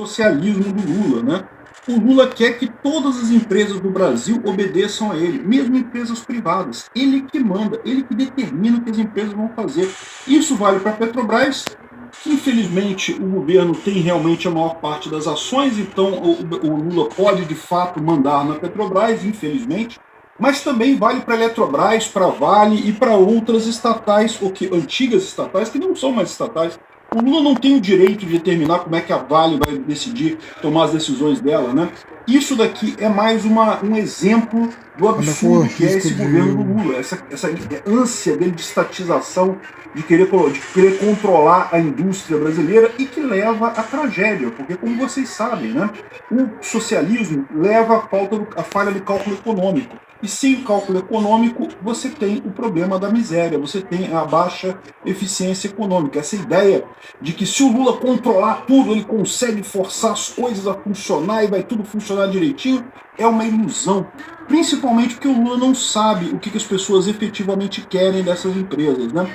socialismo do Lula, né? O Lula quer que todas as empresas do Brasil obedeçam a ele, mesmo empresas privadas. Ele que manda, ele que determina o que as empresas vão fazer. Isso vale para a Petrobras. Infelizmente, o governo tem realmente a maior parte das ações, então o Lula pode de fato mandar na Petrobras, infelizmente. Mas também vale para a Eletrobras, para a Vale e para outras estatais, antigas estatais, que não são mais estatais. O Lula não tem o direito de determinar como é que a Vale vai decidir tomar as decisões dela, né? Isso daqui é mais um exemplo do absurdo que é esse governo do Lula, essa ânsia dele de estatização, de querer controlar a indústria brasileira e que leva à tragédia, porque como vocês sabem, né, o socialismo leva à falha do cálculo econômico. E sem o cálculo econômico, você tem o problema da miséria, você tem a baixa eficiência econômica. Essa ideia de que se o Lula controlar tudo, ele consegue forçar as coisas a funcionar e vai tudo funcionar direitinho, é uma ilusão. Principalmente porque o Lula não sabe o que as pessoas efetivamente querem dessas empresas, né?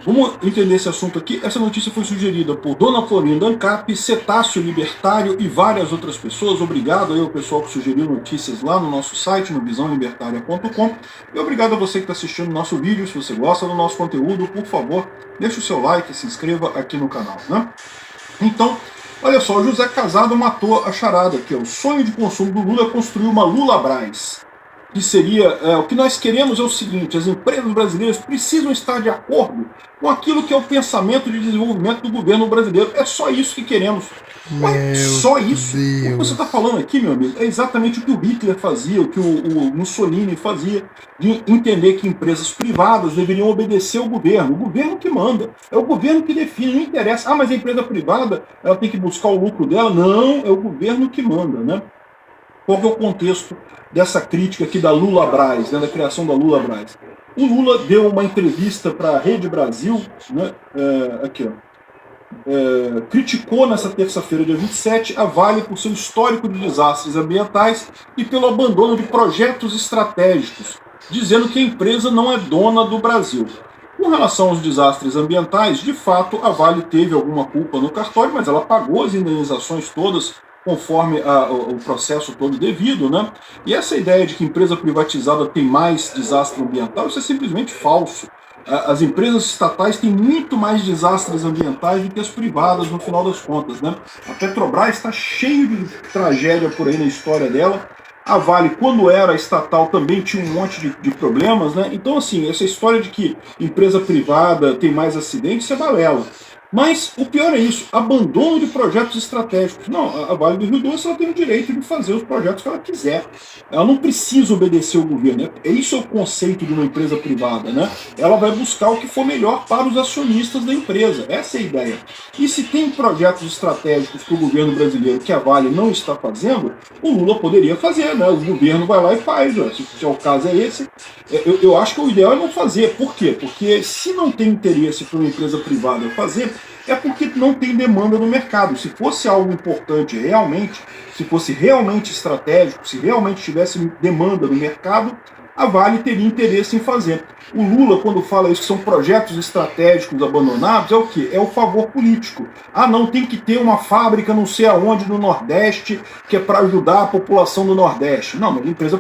Vamos entender esse assunto aqui. Essa notícia foi sugerida por Dona Florinda Ancap, Cetáceo Libertário e várias outras pessoas. Obrigado aí ao pessoal que sugeriu notícias lá no nosso site, no visãolibertaria.com. E obrigado a você que está assistindo o nosso vídeo. Se você gosta do nosso conteúdo, por favor, deixe o seu like e se inscreva aqui no canal, né? Então, olha só, o José Casado matou a charada aqui. O sonho de consumo do Lula é construir uma Lulabras. Que seria, o que nós queremos é o seguinte: as empresas brasileiras precisam estar de acordo com aquilo que é o pensamento de desenvolvimento do governo brasileiro. É só isso que queremos. Ué, só isso? O que você está falando aqui, meu amigo, é exatamente o que o Hitler fazia, o que o Mussolini fazia, de entender que empresas privadas deveriam obedecer ao governo. O governo que manda, é o governo que define, não interessa. Ah, mas a empresa privada, ela tem que buscar o lucro dela. Não, é o governo que manda, né? Qual que é o contexto dessa crítica aqui da Lulabras, né, da criação da Lulabras? O Lula deu uma entrevista para a Rede Brasil, né, criticou nessa terça-feira, dia 27, a Vale por seu histórico de desastres ambientais e pelo abandono de projetos estratégicos, dizendo que a empresa não é dona do Brasil. Com relação aos desastres ambientais, de fato, a Vale teve alguma culpa no cartório, mas ela pagou as indenizações todas conforme o processo todo devido, né? E essa ideia de que empresa privatizada tem mais desastre ambiental, isso é simplesmente falso. As empresas estatais têm muito mais desastres ambientais do que as privadas, no final das contas, né? A Petrobras está cheia de tragédia por aí na história dela. A Vale, quando era estatal, também tinha um monte de problemas, né? Então, assim, essa história de que empresa privada tem mais acidentes, isso é balela. Mas o pior é isso, abandono de projetos estratégicos. Não, a Vale do Rio Doce ela tem o direito de fazer os projetos que ela quiser. Ela não precisa obedecer ao governo. Isso é o conceito de uma empresa privada, né? Ela vai buscar o que for melhor para os acionistas da empresa. Essa é a ideia. E se tem projetos estratégicos para o governo brasileiro que a Vale não está fazendo, o Lula poderia fazer, né? O governo vai lá e faz. Né? Se o caso é esse, eu acho que o ideal é não fazer. Por quê? Porque se não tem interesse para uma empresa privada fazer, é porque não tem demanda no mercado. Se fosse algo importante realmente, se fosse realmente estratégico, se realmente tivesse demanda no mercado, a Vale teria interesse em fazer. O Lula, quando fala isso, que são projetos estratégicos abandonados, é o quê? É o favor político. Ah, não, tem que ter uma fábrica não sei aonde no Nordeste, que é para ajudar a população do Nordeste. Não, mas a empresa